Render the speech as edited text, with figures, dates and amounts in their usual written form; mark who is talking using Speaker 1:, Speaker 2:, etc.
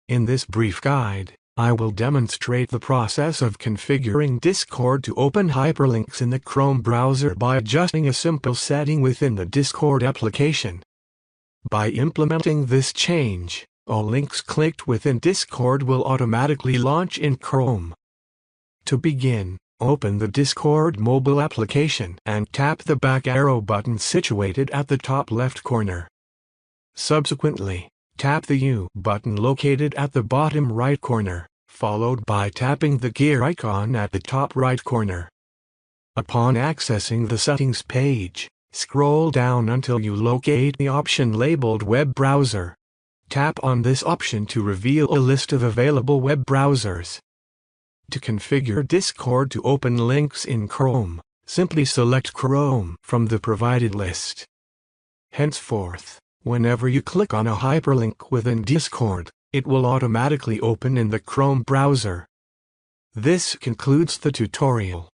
Speaker 1: In this brief guide, I will demonstrate the process of configuring Discord to open hyperlinks in the Chrome browser by adjusting a simple setting within the Discord application. By implementing this change, all links clicked within Discord will automatically launch in Chrome. To begin, open the Discord mobile application and tap the back arrow button situated at the top left corner. Subsequently, tap the U button located at the bottom right corner, followed by tapping the gear icon at the top right corner. Upon accessing the settings page, scroll down until you locate the option labeled Web Browser. Tap on this option to reveal a list of available web browsers. To configure Discord to open links in Chrome, simply select Chrome from the provided list. Henceforth, whenever you click on a hyperlink within Discord, it will automatically open in the Chrome browser. This concludes the tutorial.